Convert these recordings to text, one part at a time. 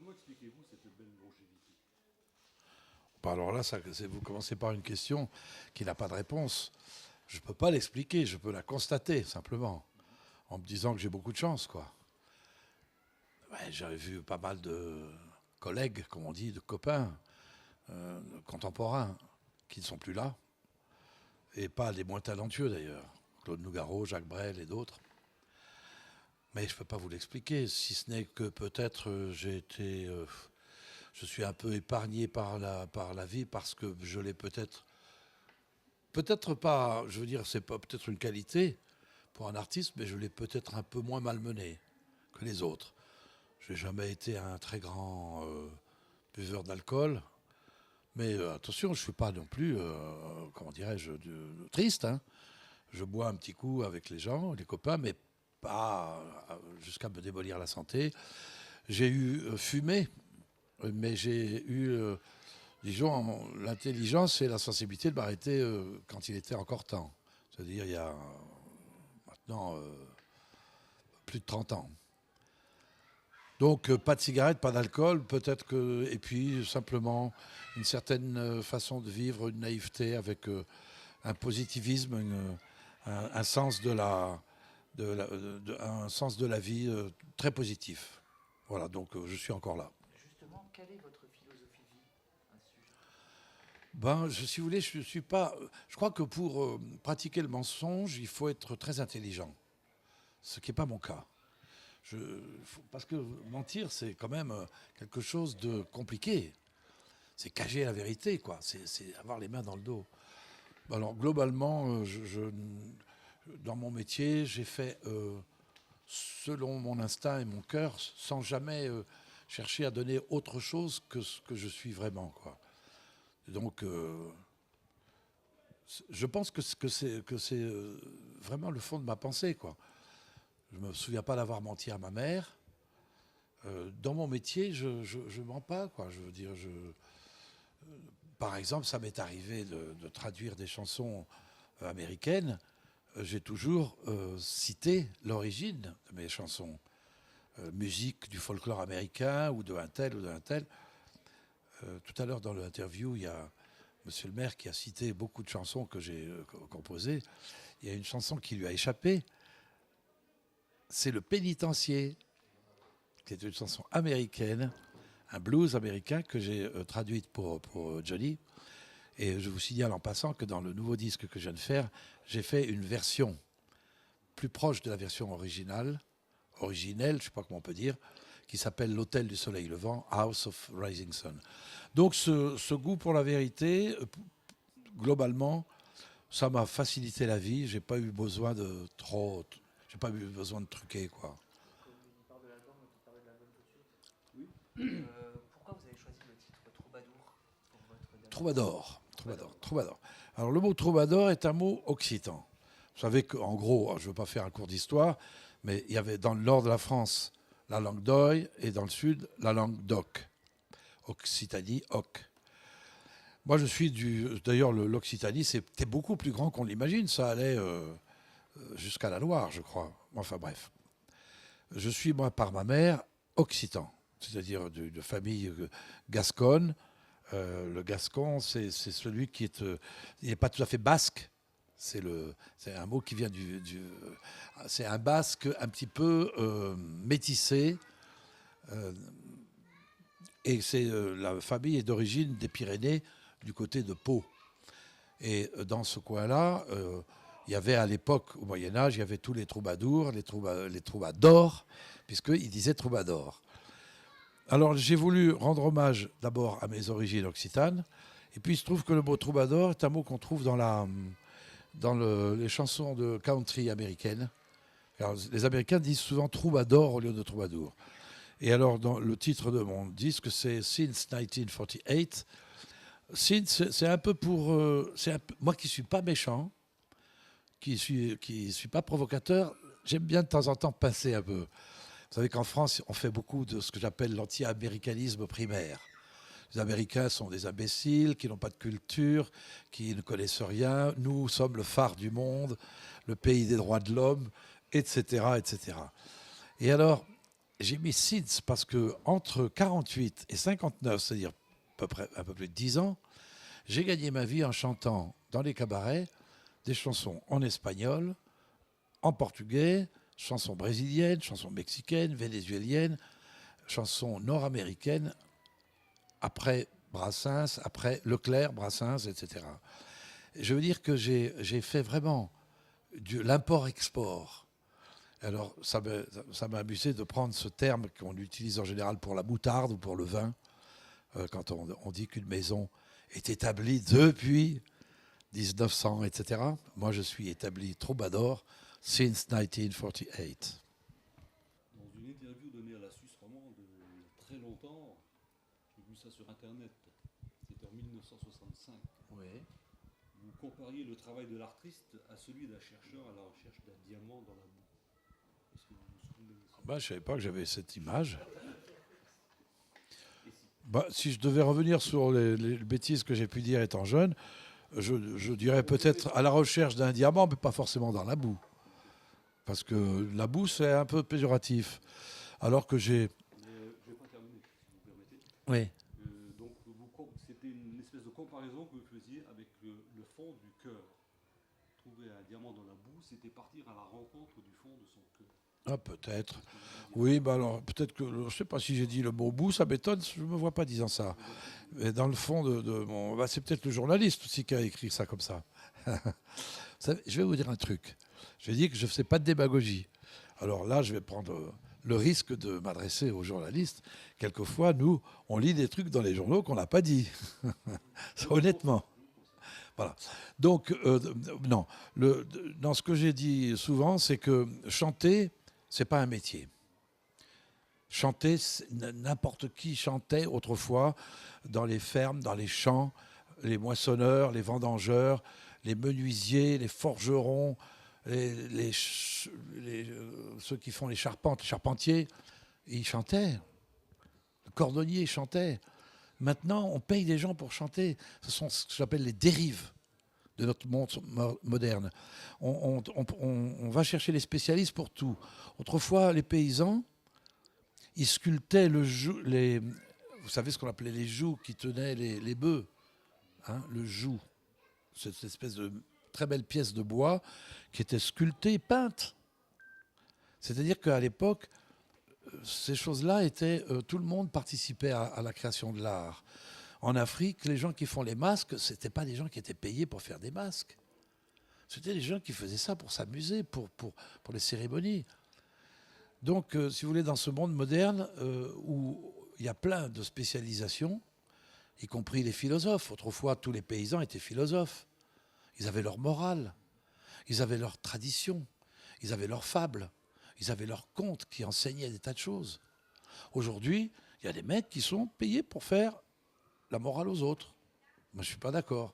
Comment expliquez-vous cette belle longévité? Bah alors là, vous commencez par une question qui n'a pas de réponse. Je ne peux pas l'expliquer, je peux la constater simplement, en me disant que j'ai beaucoup de chance, quoi. Ouais, j'avais vu pas mal de collègues, comme on dit, de copains, contemporains, qui ne sont plus là, et pas les moins talentueux d'ailleurs. Claude Nougaro, Jacques Brel et d'autres. Mais je ne peux pas vous l'expliquer, si ce n'est que peut-être je suis un peu épargné par la vie parce que je l'ai peut-être pas, je veux dire, c'est pas peut-être une qualité pour un artiste, mais je l'ai peut-être un peu moins malmené que les autres. Je n'ai jamais été un très grand buveur d'alcool, mais attention, je ne suis pas non plus, comment dirais-je, triste. Hein. Je bois un petit coup avec les gens, les copains, mais pas jusqu'à me démolir la santé. J'ai eu fumé, mais j'ai eu, disons, l'intelligence et la sensibilité de m'arrêter quand il était encore temps. C'est-à-dire il y a maintenant plus de 30 ans. Donc pas de cigarette, pas d'alcool, peut-être que... Et puis simplement une certaine façon de vivre, une naïveté avec un positivisme, un sens un sens de la vie très positif. Voilà, donc je suis encore là. Justement, quelle est votre philosophie de vie à ce sujet? Ben, si vous voulez, je suis pas. Je crois que pour pratiquer le mensonge, il faut être très intelligent, ce qui n'est pas mon cas. Parce que mentir, c'est quand même quelque chose de compliqué. C'est cacher la vérité, quoi. C'est avoir les mains dans le dos. Alors globalement, dans mon métier, j'ai fait selon mon instinct et mon cœur, sans jamais chercher à donner autre chose que ce que je suis vraiment, quoi. Donc, je pense que c'est vraiment le fond de ma pensée, quoi. Je ne me souviens pas d'avoir menti à ma mère. Dans mon métier, je ne mens pas, quoi. Je veux dire, par exemple, ça m'est arrivé de traduire des chansons américaines. J'ai toujours cité l'origine de mes chansons. Musique du folklore américain ou de un tel ou d'un tel. Tout à l'heure, dans l'interview, il y a Monsieur le maire qui a cité beaucoup de chansons que j'ai composées. Il y a une chanson qui lui a échappé. C'est Le Pénitencier, qui est une chanson américaine, un blues américain que j'ai traduite pour Johnny. Et je vous signale en passant que dans le nouveau disque que je viens de faire, j'ai fait une version plus proche de la version originelle, je ne sais pas comment on peut dire, qui s'appelle L'Hôtel du Soleil Levant, House of Rising Sun. Donc ce goût pour la vérité, globalement, ça m'a facilité la vie. J'ai pas eu besoin de j'ai pas eu besoin de truquer, quoi. Comme il parle de l'album, donc il parle de l'album tout de suite. Oui. Pourquoi vous avez choisi le titre Troubadour pour votre dernier Troubadour. Alors le mot troubadour est un mot occitan. Vous savez qu'en gros, je ne veux pas faire un cours d'histoire, mais il y avait dans le nord de la France la langue d'Oï et dans le sud la langue d'Oc. Occitanie, Oc. Moi je suis d'ailleurs l'Occitanie, c'était beaucoup plus grand qu'on l'imagine, ça allait jusqu'à la Loire, je crois. Enfin bref. Je suis moi par ma mère occitan, c'est-à-dire de famille gasconne. Le gascon, c'est celui qui est... il n'est pas tout à fait basque. C'est un mot qui vient c'est un basque un petit peu métissé. Et la famille est d'origine des Pyrénées, du côté de Pau. Et dans ce coin-là, il y avait à l'époque, au Moyen-Âge, il y avait tous les troubadours, les troubadours, puisqu'ils disaient troubadour. Alors j'ai voulu rendre hommage d'abord à mes origines occitanes, et puis il se trouve que le mot troubadour est un mot qu'on trouve dans les chansons de country américaines. Alors, les Américains disent souvent troubadour au lieu de troubadour. Et alors dans le titre de mon disque, c'est Since 1948. Since, c'est un peu pour... moi qui ne suis pas méchant, qui suis pas provocateur, j'aime bien de temps en temps passer un peu. Vous savez qu'en France, on fait beaucoup de ce que j'appelle l'anti-américanisme primaire. Les Américains sont des imbéciles, qui n'ont pas de culture, qui ne connaissent rien. Nous sommes le phare du monde, le pays des droits de l'homme, etc., etc. Et alors, j'ai mis SIDS parce que entre 48 et 59, c'est-à-dire à peu près un peu plus de 10 ans, j'ai gagné ma vie en chantant dans les cabarets des chansons en espagnol, en portugais, chansons brésiliennes, chansons mexicaines, vénézuéliennes, chansons nord-américaines, après Brassens, après Leclerc, Brassens, etc. Je veux dire que j'ai fait vraiment l'import-export. Alors, ça m'a amusé de prendre ce terme qu'on utilise en général pour la moutarde ou pour le vin, quand on dit qu'une maison est établie depuis 1900, etc. Moi, je suis établi troubadour since 1948. Dans une interview donnée à la Suisse romande il y a très longtemps, j'ai vu ça sur Internet, c'était en 1965. Oui. Vous compariez le travail de l'artiste à celui d'un chercheur à la recherche d'un diamant dans la boue. Est-ce que vous vous souvenez de ça? Je ne savais pas que j'avais cette image. Si je devais revenir sur les bêtises que j'ai pu dire étant jeune, je dirais peut-être à la recherche d'un diamant, mais pas forcément dans la boue. Parce que la boue, c'est un peu péjoratif. Alors que j'ai... Je ne vais pas terminer, si vous permettez. Oui. Donc, c'était une espèce de comparaison que vous faisiez avec le fond du cœur. Trouver un diamant dans la boue, c'était partir à la rencontre du fond de son cœur. Ah, peut-être. Oui, alors peut-être que... Je ne sais pas si j'ai dit le mot boue, ça m'étonne, je ne me vois pas disant ça. Mais dans le fond de mon... c'est peut-être le journaliste aussi qui a écrit ça comme ça. Je vais vous dire un truc. Je vais dire que je ne fais pas de démagogie. Alors là, je vais prendre le risque de m'adresser aux journalistes. Quelquefois, nous, on lit des trucs dans les journaux qu'on n'a pas dit. Honnêtement. Voilà. Donc, non. Dans ce que j'ai dit souvent, c'est que chanter, c'est pas un métier. Chanter, n'importe qui chantait autrefois dans les fermes, dans les champs, les moissonneurs, les vendangeurs, les menuisiers, les forgerons, ceux qui font les charpentes, les charpentiers, ils chantaient. Le cordonnier chantait. Maintenant, on paye des gens pour chanter. Ce sont ce que j'appelle les dérives de notre monde moderne. On va chercher les spécialistes pour tout. Autrefois, les paysans, ils sculptaient vous savez ce qu'on appelait les jougs qui tenaient les bœufs. Hein, le joug. Cette espèce de très belle pièce de bois qui était sculptée, peinte. C'est-à-dire qu'à l'époque, ces choses-là étaient... tout le monde participait à la création de l'art. En Afrique, les gens qui font les masques, ce n'étaient pas des gens qui étaient payés pour faire des masques. C'était des gens qui faisaient ça pour s'amuser, pour les cérémonies. Donc, si vous voulez, dans ce monde moderne où il y a plein de spécialisations, y compris les philosophes. Autrefois, tous les paysans étaient philosophes. Ils avaient leur morale, ils avaient leur tradition, ils avaient leurs fables, ils avaient leurs contes qui enseignaient des tas de choses. Aujourd'hui, il y a des mecs qui sont payés pour faire la morale aux autres. Moi, je ne suis pas d'accord.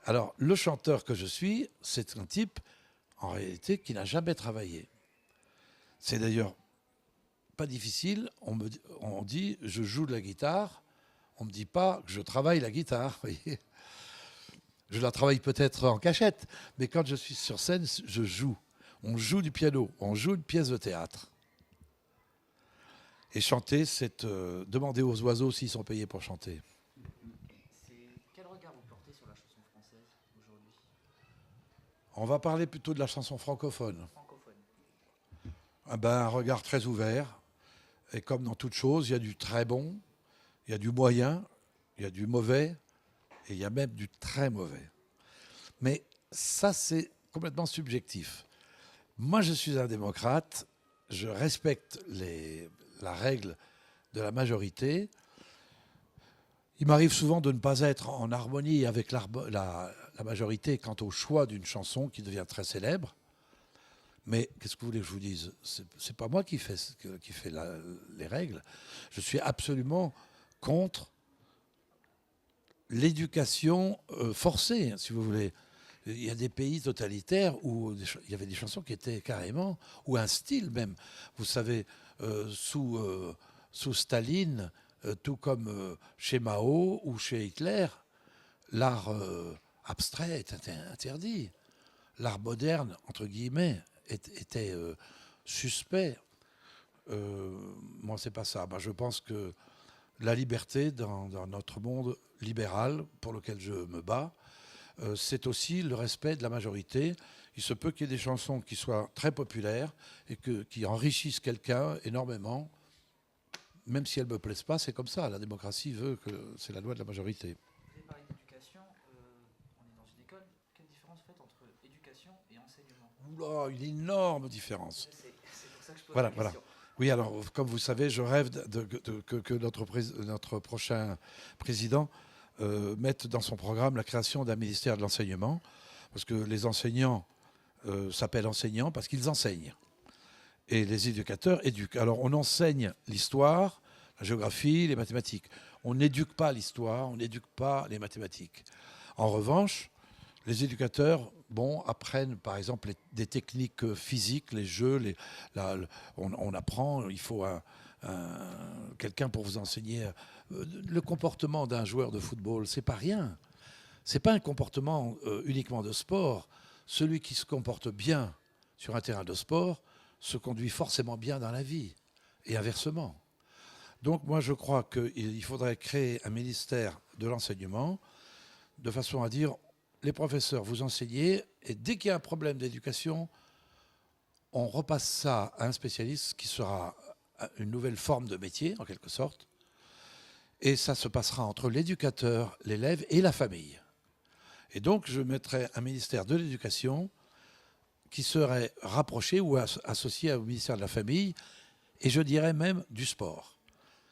Alors, le chanteur que je suis, c'est un type, en réalité, qui n'a jamais travaillé. C'est d'ailleurs pas difficile. On dit, je joue de la guitare. On ne me dit pas que je travaille la guitare. Vous voyez, je la travaille peut-être en cachette, mais quand je suis sur scène, je joue. On joue du piano, on joue une pièce de théâtre. Et chanter, c'est demander aux oiseaux s'ils sont payés pour chanter. Quel regard vous portez sur la chanson française aujourd'hui? On va parler plutôt de la chanson francophone. Francophone. Un regard très ouvert. Et comme dans toute chose, il y a du très bon, il y a du moyen, il y a du mauvais, et il y a même du très mauvais. Mais ça, c'est complètement subjectif. Moi, je suis un démocrate, je respecte la règle de la majorité. Il m'arrive souvent de ne pas être en harmonie avec la majorité quant au choix d'une chanson qui devient très célèbre. Mais qu'est-ce que vous voulez que je vous dise? C'est pas moi qui fais les règles. Je suis absolument contre l'éducation forcée, si vous voulez. Il y a des pays totalitaires où il y avait des chansons qui étaient carrément, ou un style même. Vous savez, sous Staline, tout comme chez Mao ou chez Hitler, l'art abstrait était interdit. L'art moderne, entre guillemets, était suspect. Moi, c'est pas ça. Moi, je pense que la liberté dans notre monde libéral pour lequel je me bats, c'est aussi le respect de la majorité. Il se peut qu'il y ait des chansons qui soient très populaires et qui enrichissent quelqu'un énormément. Même si elles ne me plaisent pas, c'est comme ça. La démocratie veut que c'est la loi de la majorité. Vous avez parlé d'éducation, on est dans une école. Quelle différence faites entre éducation et enseignement? Oula, une énorme différence. C'est pour ça que je pose Voilà, la question. voilà. Oui, alors, comme vous savez, je rêve que notre prochain président mette dans son programme la création d'un ministère de l'enseignement, parce que les enseignants s'appellent enseignants parce qu'ils enseignent. Et les éducateurs éduquent. Alors, on enseigne l'histoire, la géographie, les mathématiques. On n'éduque pas l'histoire, on n'éduque pas les mathématiques. En revanche, les éducateurs apprennent par exemple des techniques physiques, les jeux, on apprend, il faut quelqu'un pour vous enseigner le comportement d'un joueur de football, c'est pas rien. C'est pas un comportement uniquement de sport. Celui qui se comporte bien sur un terrain de sport se conduit forcément bien dans la vie, et inversement. Donc moi je crois qu'il faudrait créer un ministère de l'enseignement de façon à dire les professeurs, vous enseignez, et dès qu'il y a un problème d'éducation, on repasse ça à un spécialiste qui sera une nouvelle forme de métier, en quelque sorte, et ça se passera entre l'éducateur, l'élève et la famille. Et donc, je mettrai un ministère de l'éducation qui serait rapproché ou associé au ministère de la famille, et je dirais même du sport.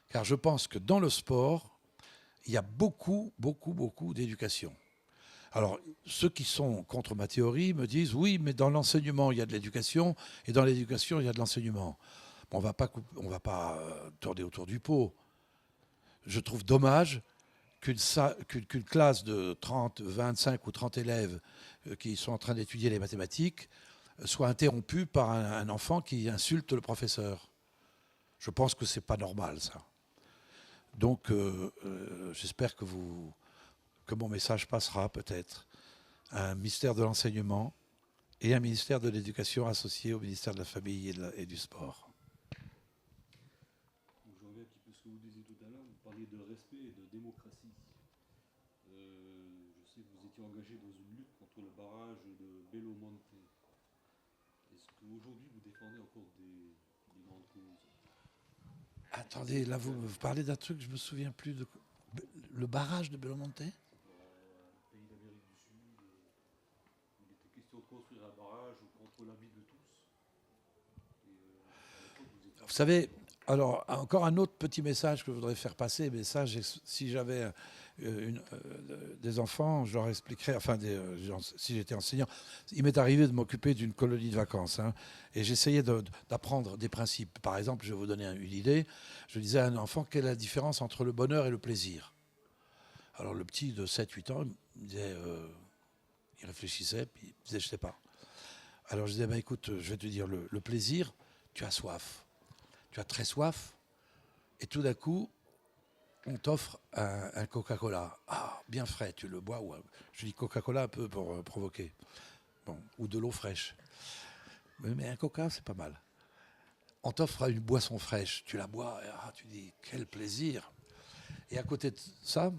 Car je pense que dans le sport, il y a beaucoup d'éducation. Alors, ceux qui sont contre ma théorie me disent « Oui, mais dans l'enseignement, il y a de l'éducation, et dans l'éducation, il y a de l'enseignement. » On ne va pas tourner autour du pot. Je trouve dommage qu'une classe de 30, 25 ou 30 élèves qui sont en train d'étudier les mathématiques soit interrompue par un enfant qui insulte le professeur. Je pense que ce n'est pas normal, ça. Donc, j'espère que mon message passera peut-être à un ministère de l'enseignement et un ministère de l'éducation associé au ministère de la famille et du sport. Je reviens un petit peu à ce que vous disiez tout à l'heure, vous parliez de respect et de démocratie. Je sais que vous étiez engagé dans une lutte contre le barrage de Belo Monte. Est-ce qu'aujourd'hui vous défendez encore des grandes causes? Attendez, là vous parlez d'un truc, je ne me souviens plus de... Le barrage de Belo Monte ? Pays d'Amérique du Sud, il était question de construire un barrage contre la vie de tous. Vous savez, alors encore un autre petit message que je voudrais faire passer, mais ça, si j'avais des enfants, je leur expliquerais, si j'étais enseignant, il m'est arrivé de m'occuper d'une colonie de vacances, et j'essayais d'apprendre des principes. Par exemple, je vais vous donner une idée, je disais à un enfant, quelle est la différence entre le bonheur et le plaisir ? Alors le petit de 7-8 ans, il me disait, il réfléchissait, puis il disait, je ne sais pas. Alors je disais, écoute, je vais te dire, le plaisir, tu as soif. Tu as très soif, et tout d'un coup, on t'offre un Coca-Cola. Ah, bien frais, tu le bois. Je dis Coca-Cola un peu pour provoquer. Bon, ou de l'eau fraîche. Mais un Coca, c'est pas mal. On t'offre une boisson fraîche, tu la bois, et tu dis, quel plaisir. Et à côté de ça,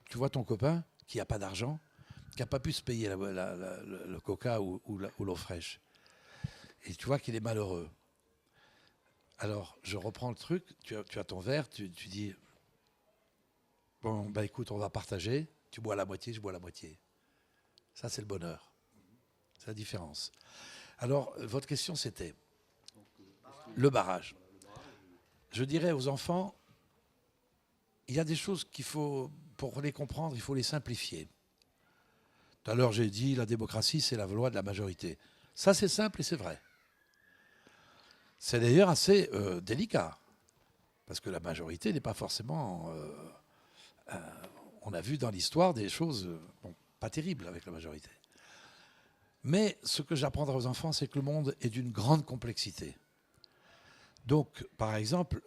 tu vois ton copain qui n'a pas d'argent, qui n'a pas pu se payer le Coca ou l'eau fraîche. Et tu vois qu'il est malheureux. Alors, je reprends le truc, tu as ton verre, tu dis, bon, écoute, on va partager, tu bois la moitié, je bois la moitié. Ça, c'est le bonheur. C'est la différence. Alors, votre question, c'était le barrage. Je dirais aux enfants, il y a des choses qu'il faut, pour les comprendre, il faut les simplifier. Tout à l'heure, j'ai dit, la démocratie, c'est la loi de la majorité. Ça, c'est simple et c'est vrai. C'est d'ailleurs assez délicat, parce que la majorité n'est pas forcément... on a vu dans l'histoire des choses pas terribles avec la majorité. Mais ce que j'apprendrai aux enfants, c'est que le monde est d'une grande complexité. Donc, par exemple,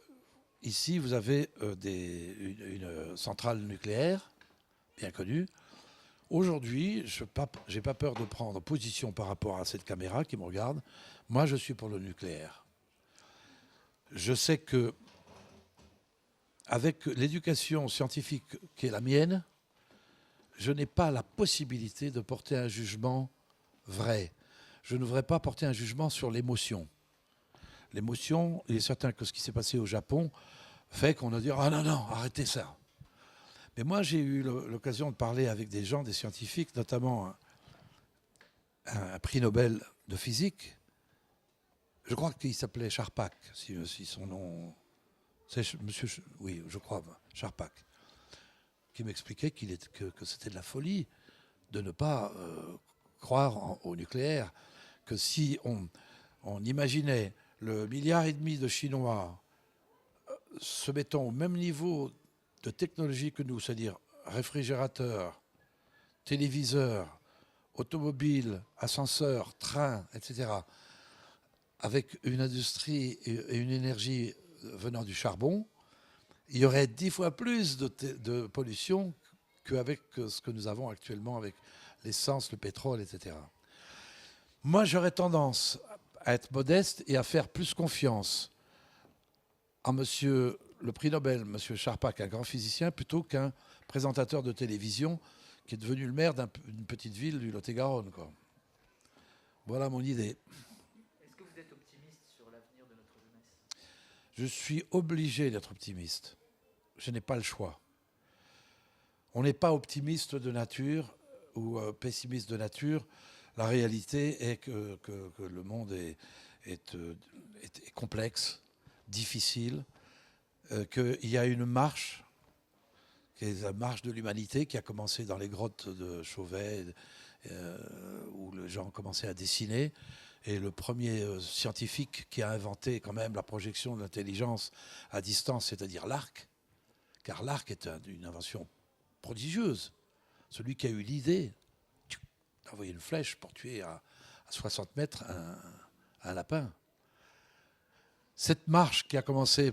ici, vous avez une centrale nucléaire, bien connue. Aujourd'hui, je n'ai pas peur de prendre position par rapport à cette caméra qui me regarde. Moi, je suis pour le nucléaire. Je sais que avec l'éducation scientifique qui est la mienne, je n'ai pas la possibilité de porter un jugement vrai. Je ne devrais pas porter un jugement sur l'émotion. L'émotion, il est certain que ce qui s'est passé au Japon fait qu'on a dit « Ah non, non, arrêtez ça ». Mais moi, j'ai eu l'occasion de parler avec des gens, des scientifiques, notamment un prix Nobel de physique. Je crois qu'il s'appelait Charpak, si son nom... C'est monsieur, oui, je crois, Charpak, qui m'expliquait que c'était de la folie de ne pas croire au nucléaire, que si on imaginait le 1,5 milliard de Chinois se mettant au même niveau de technologie que nous, c'est-à-dire réfrigérateur, téléviseur, automobile, ascenseur, train, etc., avec une industrie et une énergie venant du charbon, il y aurait 10 fois plus de pollution qu'avec ce que nous avons actuellement avec l'essence, le pétrole, etc. Moi, j'aurais tendance à être modeste et à faire plus confiance à monsieur le prix Nobel, M. Charpak, un grand physicien, plutôt qu'un présentateur de télévision qui est devenu le maire d'une petite ville du Lot-et-Garonne, quoi. Voilà mon idée. Est-ce que vous êtes optimiste sur l'avenir de notre jeunesse? Je suis obligé d'être optimiste. Je n'ai pas le choix. On n'est pas optimiste de nature ou pessimiste de nature. La réalité est que le monde est complexe, difficile, qu'il y a une marche, qui est la marche de l'humanité, qui a commencé dans les grottes de Chauvet, où les gens ont commencé à dessiner. Et le premier scientifique qui a inventé quand même la projection de l'intelligence à distance, c'est-à-dire l'arc, car l'arc est une invention prodigieuse. Celui qui a eu l'idée d'envoyer une flèche pour tuer à 60 mètres un lapin. Cette marche qui a commencé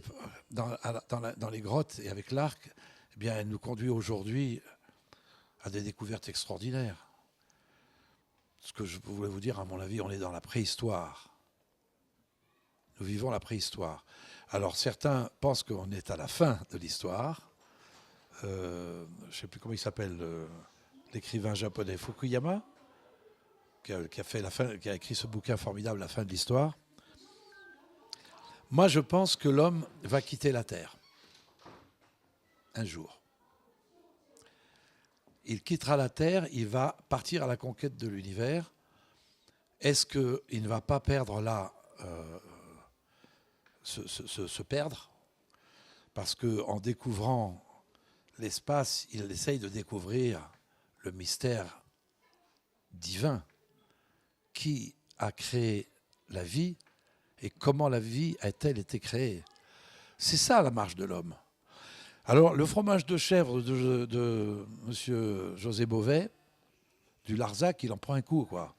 dans les grottes et avec l'arc, eh bien, elle nous conduit aujourd'hui à des découvertes extraordinaires. Ce que je voulais vous dire, à mon avis, on est dans la préhistoire. Nous vivons la préhistoire. Alors certains pensent qu'on est à la fin de l'histoire. Je ne sais plus comment il s'appelle, l'écrivain japonais Fukuyama, qui a écrit ce bouquin formidable, La fin de l'histoire. Moi, je pense que l'homme va quitter la Terre un jour. Il quittera la Terre, il va partir à la conquête de l'univers. Est-ce qu'il ne va pas perdre là, se perdre? Parce qu'en découvrant l'espace, il essaye de découvrir le mystère divin. Qui a créé la vie et comment la vie a-t-elle été créée? C'est ça la marche de l'homme. Alors, le fromage de chèvre de M. José Bové, du Larzac, il en prend un coup, quoi.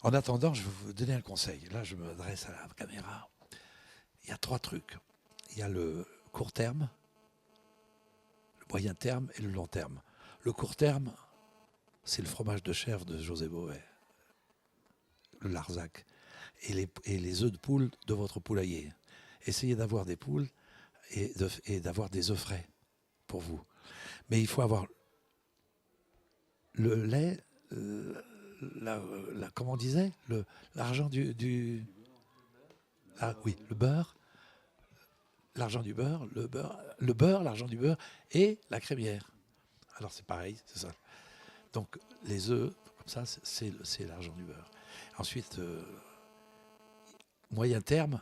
En attendant, je vais vous donner un conseil. Là, je m'adresse à la caméra. Il y a 3 trucs. Il y a le court terme, le moyen terme et le long terme. Le court terme, c'est le fromage de chèvre de José Bové, le Larzac, et les œufs de poule de votre poulailler. Essayez d'avoir des poules et d'avoir des œufs frais pour vous. Mais il faut avoir le lait, comment on disait, l'argent oui, le beurre, l'argent du beurre, le beurre, l'argent du beurre et la crémière. Alors c'est pareil, c'est ça. Donc les œufs, comme ça, c'est l'argent du beurre. Ensuite, moyen terme,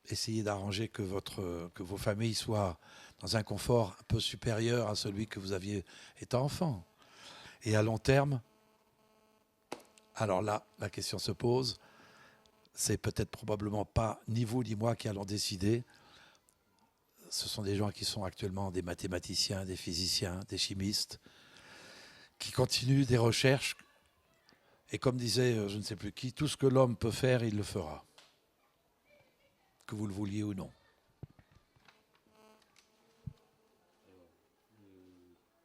essayez d'arranger que vos familles soient dans un confort un peu supérieur à celui que vous aviez étant enfant. Et à long terme, alors là, la question se pose, c'est peut-être probablement pas ni vous ni moi qui allons décider. Ce sont des gens qui sont actuellement des mathématiciens, des physiciens, des chimistes, qui continuent des recherches. Et comme disait je ne sais plus qui, tout ce que l'homme peut faire, il le fera. Que vous le vouliez ou non.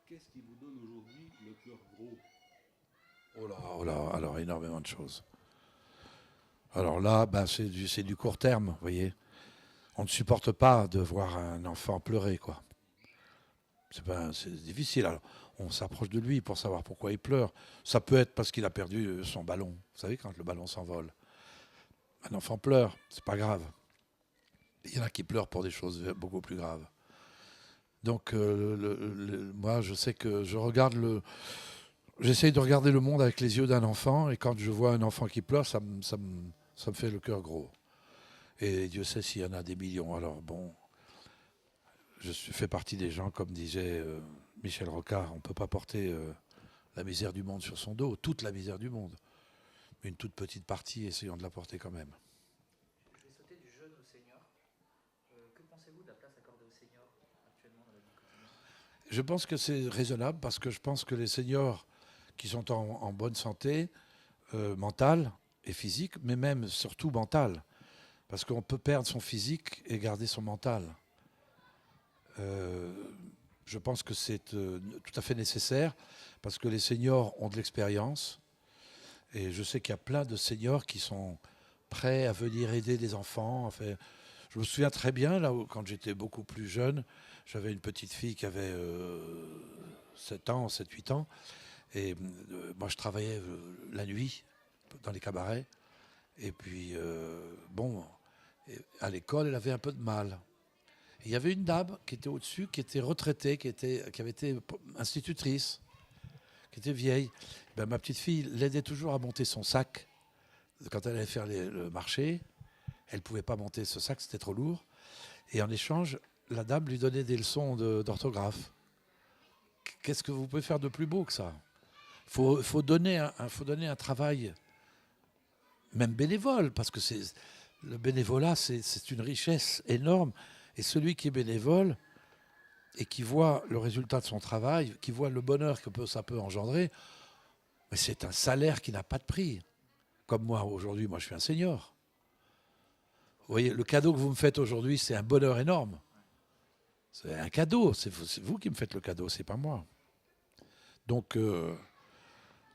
Qu'est-ce qui vous donne aujourd'hui le cœur gros? Oh là, alors énormément de choses. Alors là, c'est du court terme, vous voyez. on ne supporte pas de voir un enfant pleurer, quoi. C'est difficile. Alors, on s'approche de lui pour savoir pourquoi il pleure. Ça peut être parce qu'il a perdu son ballon. Vous savez, quand le ballon s'envole, un enfant pleure, c'est pas grave. Il y en a qui pleurent pour des choses beaucoup plus graves. Donc, moi, je sais que j'essaye de regarder le monde avec les yeux d'un enfant, et quand je vois un enfant qui pleure, ça me fait le cœur gros. Et Dieu sait s'il y en a des millions. Alors bon, fais partie des gens, comme disait Michel Rocard, on ne peut pas porter la misère du monde sur son dos, toute la misère du monde. Mais une toute petite partie, essayons de la porter quand même. Je vais sauter du jeune au senior. Que pensez-vous de la place accordée aux seniors actuellement dans la vie quotidienne ? Je pense que c'est raisonnable, parce que je pense que les seniors qui sont en bonne santé mentale et physique, mais même surtout mentale, parce qu'on peut perdre son physique et garder son mental. Je pense que c'est tout à fait nécessaire, parce que les seniors ont de l'expérience, et je sais qu'il y a plein de seniors qui sont prêts à venir aider des enfants. Enfin, je me souviens très bien, là, quand j'étais beaucoup plus jeune, j'avais une petite fille qui avait 7 ans, 7-8 ans, et moi je travaillais la nuit dans les cabarets, et puis bon, à l'école elle avait un peu de mal. Et il y avait une dame qui était au-dessus, qui était retraitée, qui avait été institutrice, qui était vieille. Ben, ma petite fille l'aidait toujours à monter son sac. Quand elle allait faire le marché, elle ne pouvait pas monter ce sac, c'était trop lourd. Et en échange, la dame lui donnait des leçons d'orthographe. Qu'est-ce que vous pouvez faire de plus beau que ça ? Il faut donner un travail, même bénévole, parce que le bénévolat, c'est une richesse énorme. Et celui qui est bénévole et qui voit le résultat de son travail, qui voit le bonheur que ça peut engendrer, mais c'est un salaire qui n'a pas de prix. Comme moi, aujourd'hui, moi je suis un senior. Vous voyez, le cadeau que vous me faites aujourd'hui, c'est un bonheur énorme. C'est un cadeau, c'est vous qui me faites le cadeau, c'est pas moi. Donc,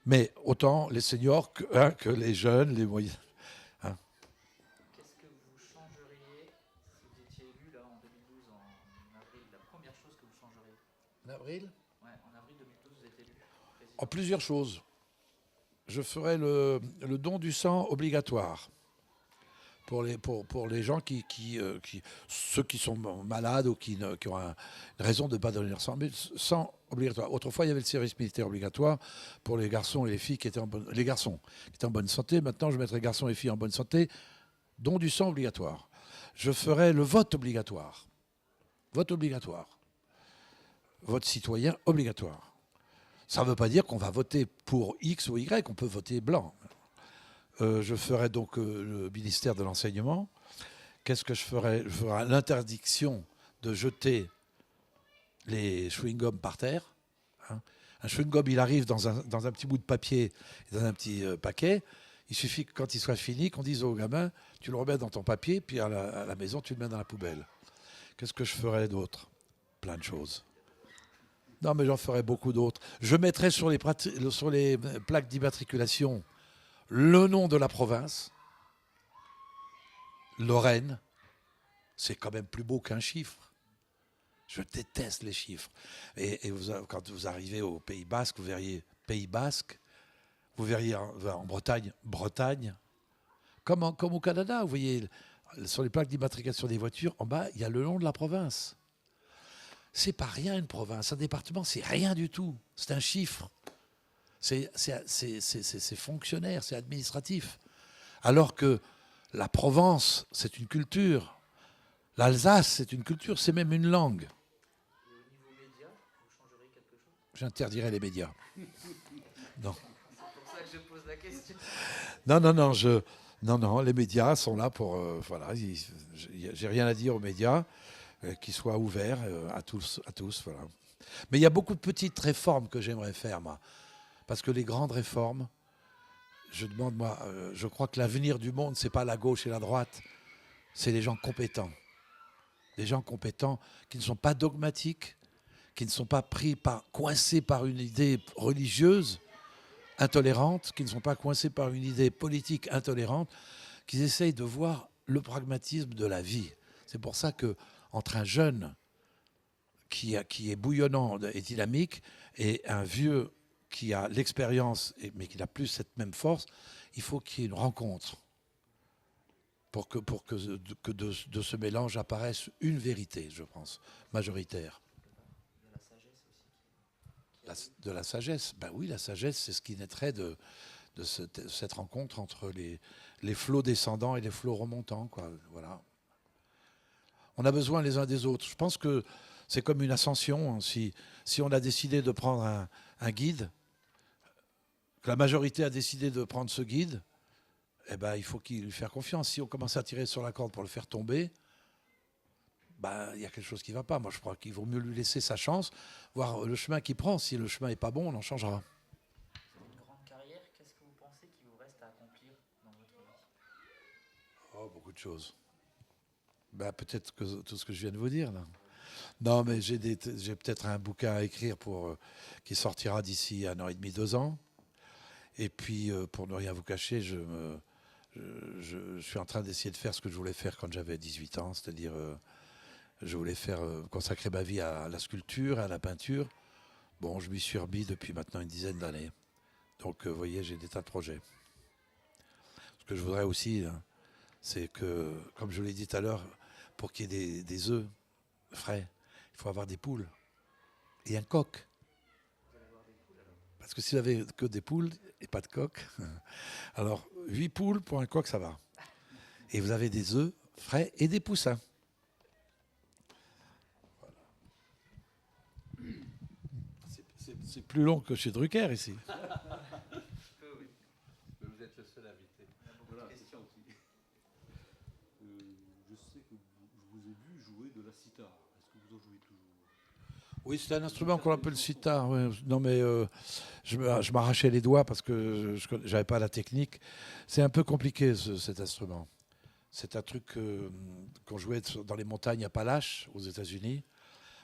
mais autant les seniors que les jeunes, les moyens. Hein. Qu'est-ce que vous changeriez si vous étiez élu là en 2012, en avril? La première chose que vous changeriez? En avril ? Ouais, en avril 2012, vous êtes élu président. En plusieurs choses. Je ferai le don du sang obligatoire pour les gens ceux qui sont malades ou qui ont une raison de ne pas donner leur sang, mais sang obligatoire. Autrefois, il y avait le service militaire obligatoire pour les garçons et les filles qui étaient les garçons qui étaient en bonne santé. Maintenant, je mettrai garçons et filles en bonne santé, don du sang obligatoire. Je ferai le vote obligatoire. Vote obligatoire. Vote citoyen obligatoire. Ça ne veut pas dire qu'on va voter pour X ou Y, on peut voter blanc. Je ferai donc le ministère de l'Enseignement. Qu'est-ce que je ferai ? Je ferai l'interdiction de jeter les chewing-gums par terre. Hein. Un chewing-gum, il arrive dans un petit bout de papier, dans un petit paquet. Il suffit que quand il soit fini, qu'on dise au gamin, tu le remets dans ton papier, puis à la maison, tu le mets dans la poubelle. Qu'est-ce que je ferai d'autre ? Plein de choses. Non, mais j'en ferai beaucoup d'autres. Je mettrai sur les plaques d'immatriculation le nom de la province. Lorraine, c'est quand même plus beau qu'un chiffre. Je déteste les chiffres. Et quand vous arrivez au Pays Basque, vous verriez Pays Basque, vous verriez en Bretagne, Bretagne. Comme au Canada, vous voyez, sur les plaques d'immatriculation des voitures, en bas, il y a le nom de la province. C'est pas rien une province. Un département, c'est rien du tout. C'est un chiffre. C'est fonctionnaire, c'est administratif. Alors que la Provence, c'est une culture. L'Alsace, c'est une culture, c'est même une langue. Et au niveau média, vous changeriez quelque chose? J'interdirais les médias. Non. C'est pour ça que je pose la question. Non, les médias sont là pour... voilà, j'ai rien à dire aux médias, qu'ils soient ouverts à tous, voilà. Mais il y a beaucoup de petites réformes que j'aimerais faire, moi. Parce que les grandes réformes, je crois que l'avenir du monde, c'est pas la gauche et la droite, c'est les gens compétents. Des gens compétents qui ne sont pas dogmatiques, qui ne sont pas coincés par une idée religieuse intolérante, qui ne sont pas coincés par une idée politique intolérante, qui essayent de voir le pragmatisme de la vie. C'est pour ça que entre un jeune qui est bouillonnant et dynamique et un vieux qui a l'expérience mais qui n'a plus cette même force, il faut qu'il y ait une rencontre pour que de ce mélange apparaisse une vérité, je pense, majoritaire. Il y a la sagesse aussi. De la sagesse, ben oui, la sagesse, c'est ce qui naîtrait de cette rencontre entre les flots descendants et les flots remontants, quoi. Voilà. On a besoin les uns des autres. Je pense que c'est comme une ascension. Si on a décidé de prendre un guide, que la majorité a décidé de prendre ce guide, eh ben, il faut lui faire confiance. Si on commence à tirer sur la corde pour le faire tomber, ben, il y a quelque chose qui ne va pas. Moi, je crois qu'il vaut mieux lui laisser sa chance, voir le chemin qu'il prend. Si le chemin n'est pas bon, on en changera. C'est une grande carrière. Qu'est-ce que vous pensez qu'il vous reste à accomplir dans votre vie? Oh, beaucoup de choses. Ben, peut-être que tout ce que je viens de vous dire, là. Non, mais j'ai peut-être un bouquin à écrire qui sortira d'ici 1 an et demi, 2 ans. Et puis, pour ne rien vous cacher, je suis en train d'essayer de faire ce que je voulais faire quand j'avais 18 ans, c'est-à-dire je voulais consacrer ma vie à la sculpture, à la peinture. Bon, je m'y suis remis depuis maintenant une dizaine d'années. Donc, vous voyez, j'ai des tas de projets. Ce que je voudrais aussi, hein, c'est que, comme je l'ai dit tout à l'heure, pour qu'il y ait des œufs frais, il faut avoir des poules et un coq. Parce que s'il avait que des poules et pas de coq, alors 8 poules pour un coq, ça va. Et vous avez des œufs frais et des poussins. Voilà. C'est plus long que chez Drucker ici. Vous êtes le seul invité. Voilà, c'est ça aussi. Je sais que je vous ai vu jouer de la sitar. Est-ce que vous en jouez toujours? Oui, c'est un instrument qu'on appelle sitar. Ouais. Non, mais je m'arrachais les doigts parce que je n'avais pas la technique. C'est un peu compliqué, cet instrument. C'est un truc qu'on jouait dans les montagnes Appalaches, aux États-Unis.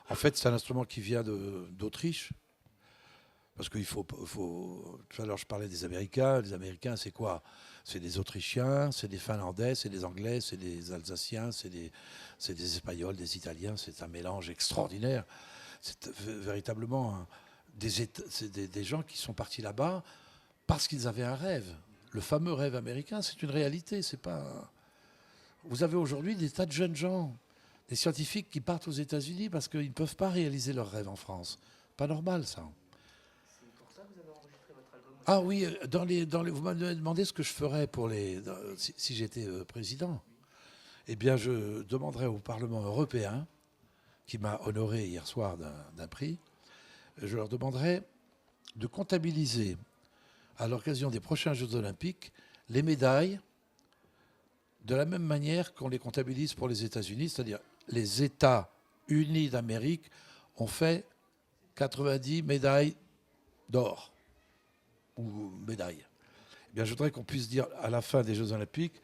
En fait, c'est un instrument qui vient d'Autriche. Parce qu'il faut. Tout à l'heure, je parlais des Américains. Les Américains, c'est quoi? C'est des Autrichiens, c'est des Finlandais, c'est des Anglais, c'est des Alsaciens, c'est des Espagnols, des Italiens. C'est un mélange extraordinaire. C'est véritablement des gens qui sont partis là-bas parce qu'ils avaient un rêve. Le fameux rêve américain, c'est une réalité. C'est pas. Vous avez aujourd'hui des tas de jeunes gens, des scientifiques qui partent aux États-Unis parce qu'ils ne peuvent pas réaliser leur rêve en France. Pas normal, ça. C'est pour ça que vous avez enregistré votre album aussi. Ah oui, vous m'avez demandé ce que je ferais si j'étais président. Eh bien, je demanderais au Parlement européen, qui m'a honoré hier soir d'un prix, je leur demanderais de comptabiliser, à l'occasion des prochains Jeux olympiques, les médailles de la même manière qu'on les comptabilise pour les États-Unis, c'est-à-dire les États-Unis d'Amérique ont fait 90 médailles d'or ou médailles. Eh bien, je voudrais qu'on puisse dire à la fin des Jeux olympiques,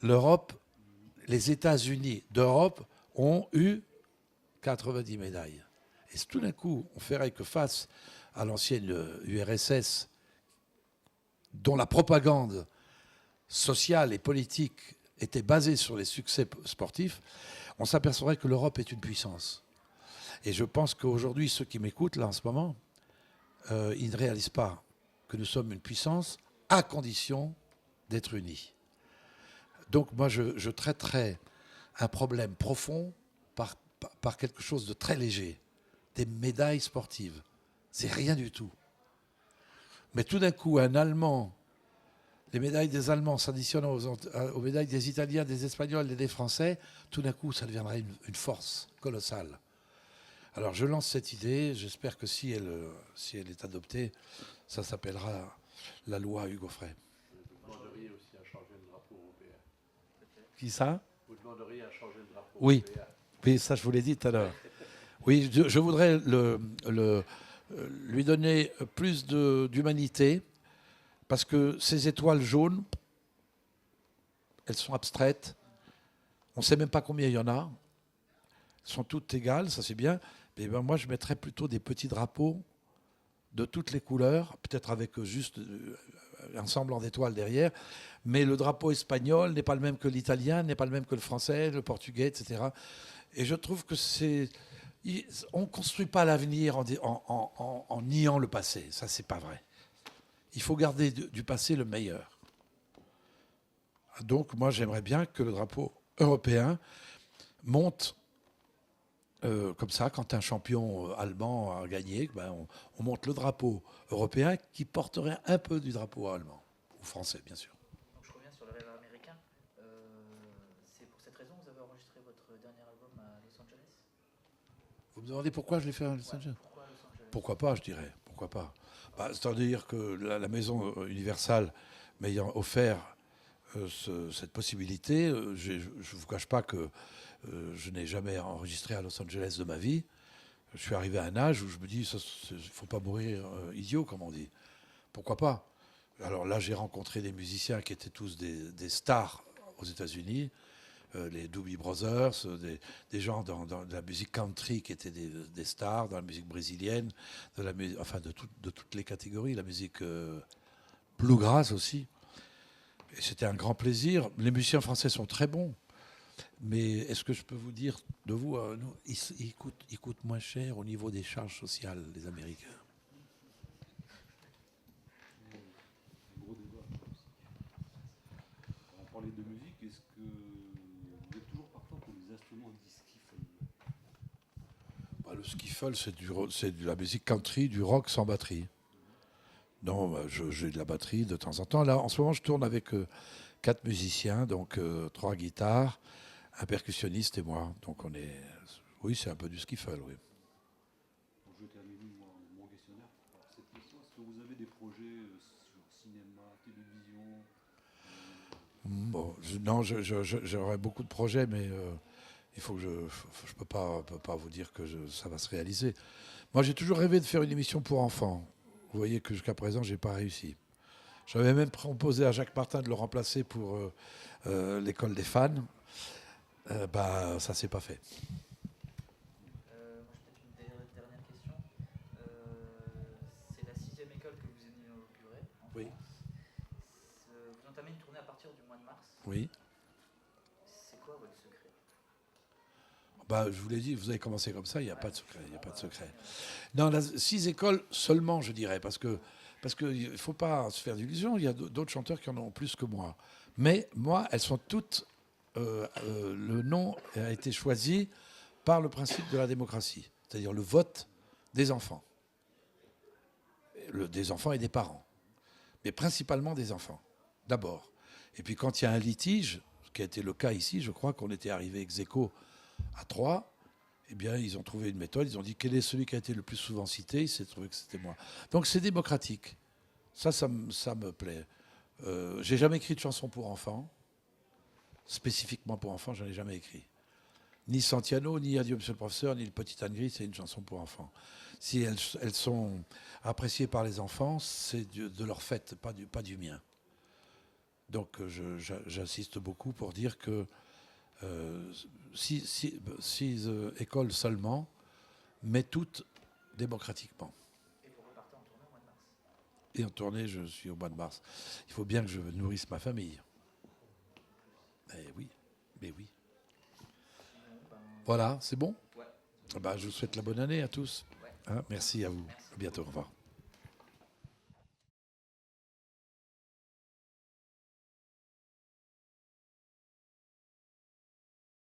les États-Unis d'Europe ont eu 90 médailles. Et tout d'un coup, on ferait que face à l'ancienne URSS, dont la propagande sociale et politique était basée sur les succès sportifs, on s'apercevrait que l'Europe est une puissance. Et je pense qu'aujourd'hui, ceux qui m'écoutent là en ce moment, ils ne réalisent pas que nous sommes une puissance à condition d'être unis. Donc moi, je traiterais un problème profond par quelque chose de très léger, des médailles sportives. C'est rien du tout. Mais tout d'un coup, un Allemand, les médailles des Allemands s'additionnant aux médailles des Italiens, des Espagnols et des Français, tout d'un coup, ça deviendrait une force colossale. Alors je lance cette idée, j'espère que si elle est adoptée, ça s'appellera la loi Hugo Frey. Vous demanderiez aussi à changer le drapeau européen. Qui ça? Vous demanderiez à changer le drapeau Oui. européen. Oui, ça je vous l'ai dit tout à l'heure. Oui, je voudrais lui donner plus d'humanité, parce que ces étoiles jaunes, elles sont abstraites. On ne sait même pas combien il y en a. Elles sont toutes égales, ça c'est bien. Mais ben, moi, je mettrais plutôt des petits drapeaux de toutes les couleurs, peut-être avec juste un semblant d'étoile derrière, mais le drapeau espagnol n'est pas le même que l'italien, n'est pas le même que le français, le portugais, etc. Et je trouve que on ne construit pas l'avenir en niant le passé. Ça, c'est pas vrai. Il faut garder du passé le meilleur. Donc, moi, j'aimerais bien que le drapeau européen monte comme ça, quand un champion allemand a gagné, on monte le drapeau européen qui porterait un peu du drapeau allemand, ou français, bien sûr. Donc je reviens sur le rêve américain. C'est pour cette raison que vous avez enregistré votre dernier album à Los Angeles? Vous me demandez pourquoi je l'ai fait à Los Angeles? Pourquoi Los Angeles? Pourquoi pas, je dirais. Pourquoi pas. C'est-à-dire que la maison Universal m'ayant offert cette possibilité, je ne vous cache pas que je n'ai jamais enregistré à Los Angeles de ma vie. Je suis arrivé à un âge où je me dis, il ne faut pas mourir idiot, comme on dit. Pourquoi pas? Alors là, j'ai rencontré des musiciens qui étaient tous des stars aux États-Unis, les Doobie Brothers, des gens dans la musique country qui étaient des stars, dans la musique brésilienne, de toutes les catégories, la musique bluegrass aussi. Et c'était un grand plaisir. Les musiciens français sont très bons. Mais est-ce que je peux vous dire de vous, ils coûtent moins cher au niveau des charges sociales, les Américains. Gros débat. On parlait de musique, est-ce que vous êtes toujours partant pour les instruments dits skiffle? Le skiffle, c'est de la musique country, du rock sans batterie. Non, j'ai de la batterie de temps en temps. Là, en ce moment, je tourne avec 4 musiciens, donc 3 guitares, un percussionniste et moi. Donc oui, c'est un peu du skiffle, oui. Donc je termine mon questionnaire par cette question. Est-ce que vous avez des projets sur cinéma, télévision? Bon, non, j'aurais beaucoup de projets, mais il faut que je peux pas vous dire que ça va se réaliser. Moi, j'ai toujours rêvé de faire une émission pour enfants. Vous voyez que jusqu'à présent, j'ai pas réussi. J'avais même proposé à Jacques Martin de le remplacer pour l'école des fans. Ça s'est pas fait. Moi, j'ai peut-être une dernière question. C'est la 6e école que vous venez d'inaugurer en Oui. France. Vous entamez une tournée à partir du mois de mars. Oui. C'est quoi votre secret? Je vous l'ai dit, vous avez commencé comme ça, il n'y a pas de secret. Il n'y a pas de secret. Non, 6 écoles seulement, je dirais, parce que il ne faut pas se faire d'illusions. Il y a d'autres chanteurs qui en ont plus que moi. Mais moi, elles sont toutes... le nom a été choisi par le principe de la démocratie, c'est-à-dire le vote des enfants. Des enfants et des parents. Mais principalement des enfants, d'abord. Et puis quand il y a un litige, ce qui a été le cas ici, je crois qu'on était arrivé ex aequo à 3, eh bien, ils ont trouvé une méthode. Ils ont dit quel est celui qui a été le plus souvent cité. Il s'est trouvé que c'était moi. Donc, c'est démocratique. Ça me plaît. J'ai jamais écrit de chanson pour enfants. Spécifiquement pour enfants, j'en ai jamais écrit. Ni Santiano, ni Adieu Monsieur le Professeur, ni Le Petit Âne Gris, c'est une chanson pour enfants. Si elles sont appréciées par les enfants, c'est de leur fait, pas du mien. Donc, j'insiste beaucoup pour dire que 6 écoles seulement, mais toutes démocratiquement. Et vous repartez en tournée au mois de mars? Et en tournée, je suis au mois de mars. Il faut bien que je nourrisse ma famille. Oui. Voilà, c'est bon? Ouais. Je vous souhaite la bonne année à tous. Ouais. Merci à vous. À bientôt, au revoir.